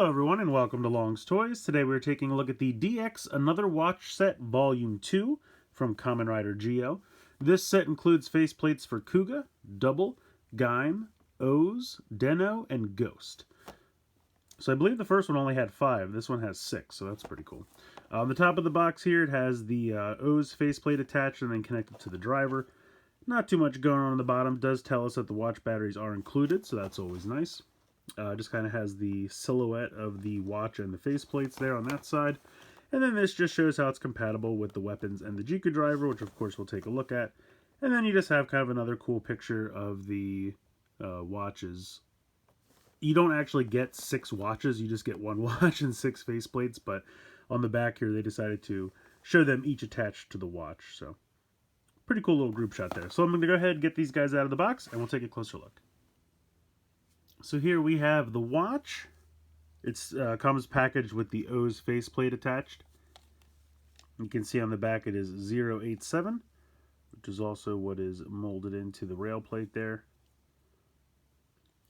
everyone, and welcome to Long's Toys. Today we're taking a look at the DX Another Watch Set Volume 2 from Kamen Rider Geo. This set includes faceplates for Kuga, Double, Gaim, Oz, Den-O, and Ghost. So I believe the first one only had 5. This one has 6, so that's pretty cool. On the top of the box here, it has the Oz faceplate attached and then connected to the driver. Not too much going on the bottom. It does tell us that the watch batteries are included, so that's always nice. Just kind of has the silhouette of the watch and the faceplates there on that side. And then this just shows how it's compatible with the weapons and the Jiku driver, which of course we'll take a look at. And then you just have kind of another cool picture of the watches. You don't actually get 6 watches, you just get 1 watch and 6 faceplates, but on the back here they decided to show them each attached to the watch. So pretty cool little group shot there. So I'm going to go ahead and get these guys out of the box and we'll take a closer look. So here we have the watch. It comes packaged with the Oz faceplate attached. You can see on the back it is 087, which is also what is molded into the rail plate there.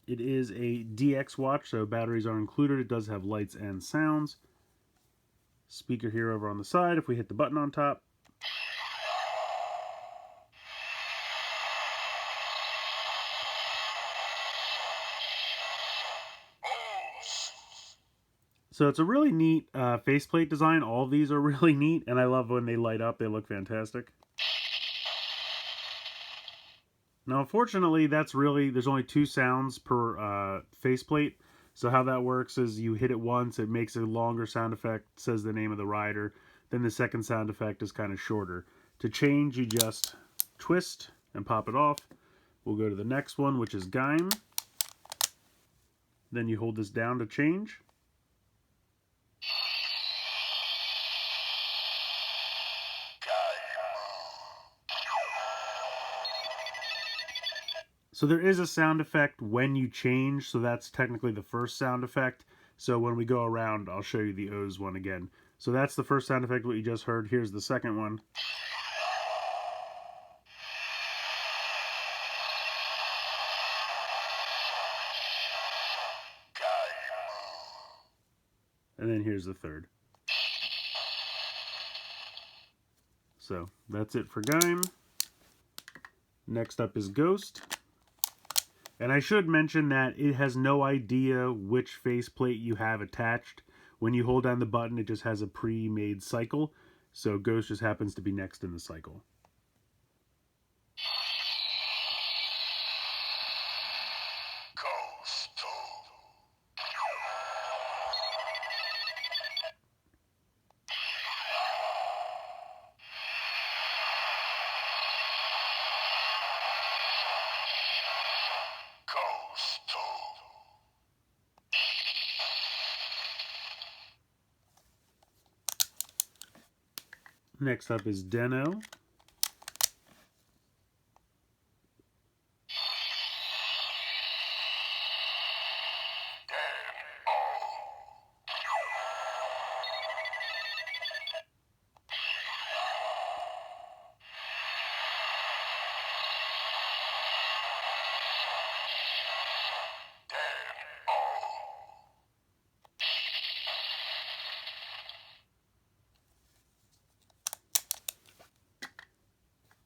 It is a DX watch, so batteries are included. It does have lights and sounds. Speaker here over on the side if we hit the button on top. So it's a really neat faceplate design. All of these are really neat, and I love when they light up. They look fantastic. Now, unfortunately, there's only 2 sounds per faceplate. So how that works is you hit it once, it makes a longer sound effect, says the name of the rider. Then the second sound effect is kind of shorter. To change, you just twist and pop it off. We'll go to the next one, which is Gaim. Then you hold this down to change. So there is a sound effect when you change, so that's technically the first sound effect. So when we go around, I'll show you the Oz one again. So that's the first sound effect, what you just heard. Here's the second one. And then here's the third. So that's it for Gaim. Next up is Ghost. And I should mention that it has no idea which faceplate you have attached. When you hold down the button, it just has a pre-made cycle. So Ghost just happens to be next in the cycle. Next up is Den-O.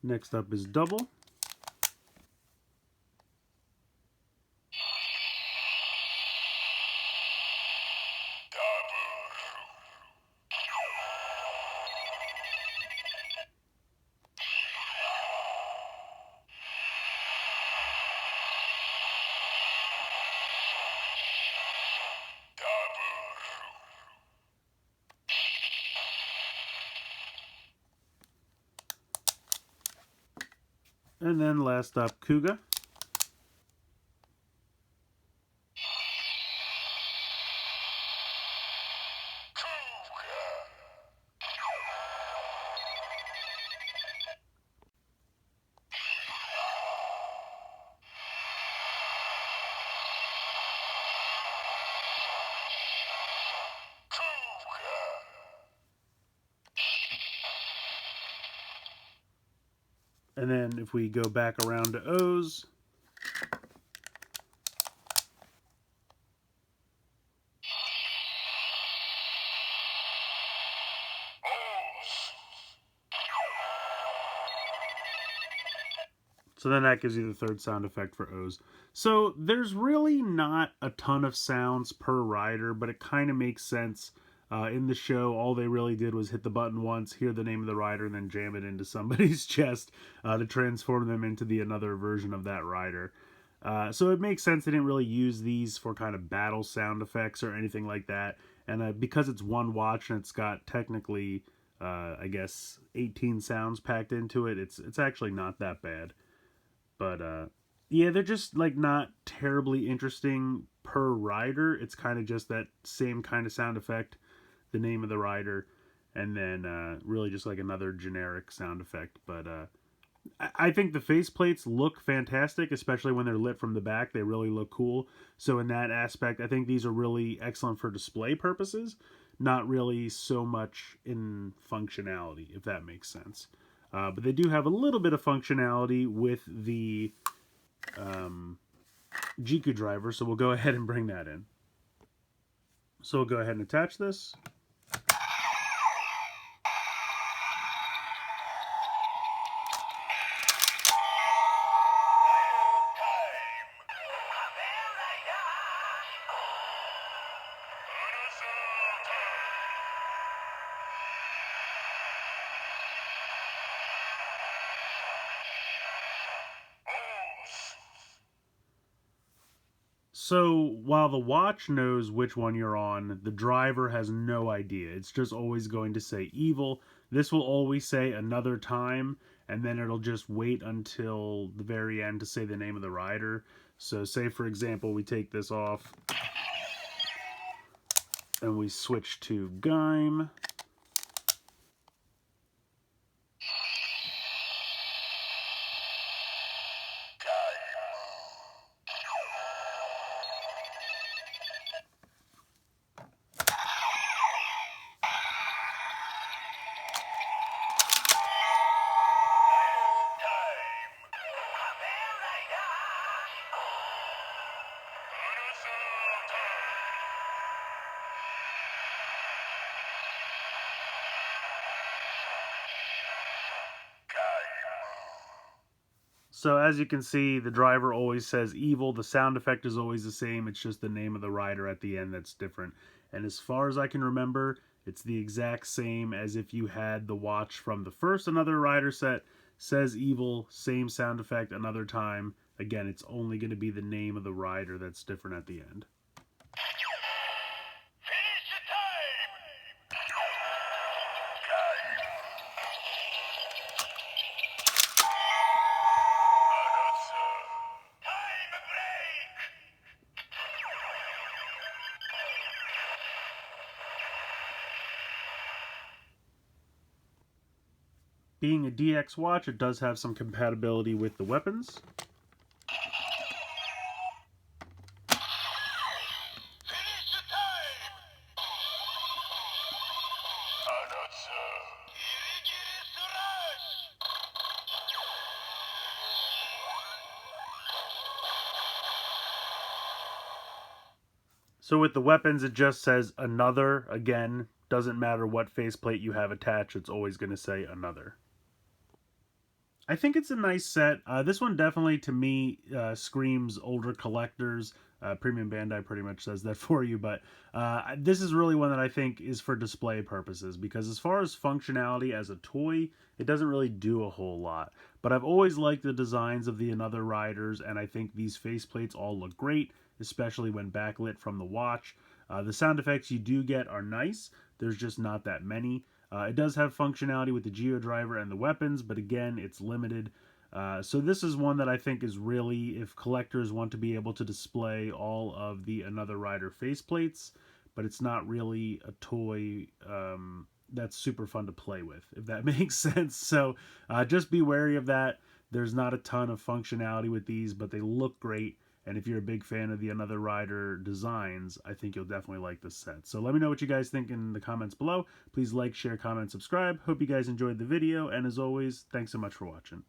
Next up is Double. And then last up, Kuga. And then if we go back around to Oz, So then that gives you the third sound effect for O's. So there's really not a ton of sounds per rider, but it kind of makes sense. In the show, all they really did was hit the button once, hear the name of the rider, and then jam it into somebody's chest to transform them into the another version of that rider. So it makes sense they didn't really use these for kind of battle sound effects or anything like that. And because it's one watch and it's got technically, I guess, 18 sounds packed into it, it's actually not that bad. But yeah, they're just like not terribly interesting per rider. It's kind of just that same kind of sound effect, the name of the rider, and then really just like another generic sound effect. But I think the faceplates look fantastic, especially when they're lit from the back. They really look cool. So in that aspect, I think these are really excellent for display purposes, not really so much in functionality, if that makes sense. But they do have a little bit of functionality with the Jiku driver, so we'll go ahead and bring that in. So we'll go ahead and attach this. So while the watch knows which one you're on, the driver has no idea. It's just always going to say evil. This will always say another time, and then it'll just wait until the very end to say the name of the rider. So say, for example, we take this off and we switch to Gaim. So as you can see, the driver always says evil. The sound effect is always the same. It's just the name of the rider at the end that's different. And as far as I can remember, it's the exact same as if you had the watch from the first Another Rider set. Says evil, same sound effect another time. Again, it's only going to be the name of the rider that's different at the end. Being a DX watch, it does have some compatibility with the weapons. So with the weapons, it just says another. Again, doesn't matter what faceplate you have attached, it's always going to say another. I think it's a nice set. This one definitely, to me, screams older collectors. Premium Bandai pretty much says that for you, but this is really one that I think is for display purposes, because as far as functionality as a toy, it doesn't really do a whole lot. But I've always liked the designs of the Another Riders, and I think these faceplates all look great, especially when backlit from the watch. The sound effects you do get are nice. There's just not that many. It does have functionality with the Geo driver and the weapons, but again, it's limited. So this is one that I think is really, if collectors want to be able to display all of the Another Rider faceplates, but it's not really a toy that's super fun to play with, if that makes sense. So just be wary of that. There's not a ton of functionality with these, but they look great. And if you're a big fan of the Another Rider designs, I think you'll definitely like this set. So let me know what you guys think in the comments below. Please like, share, comment, subscribe. Hope you guys enjoyed the video. And as always, thanks so much for watching.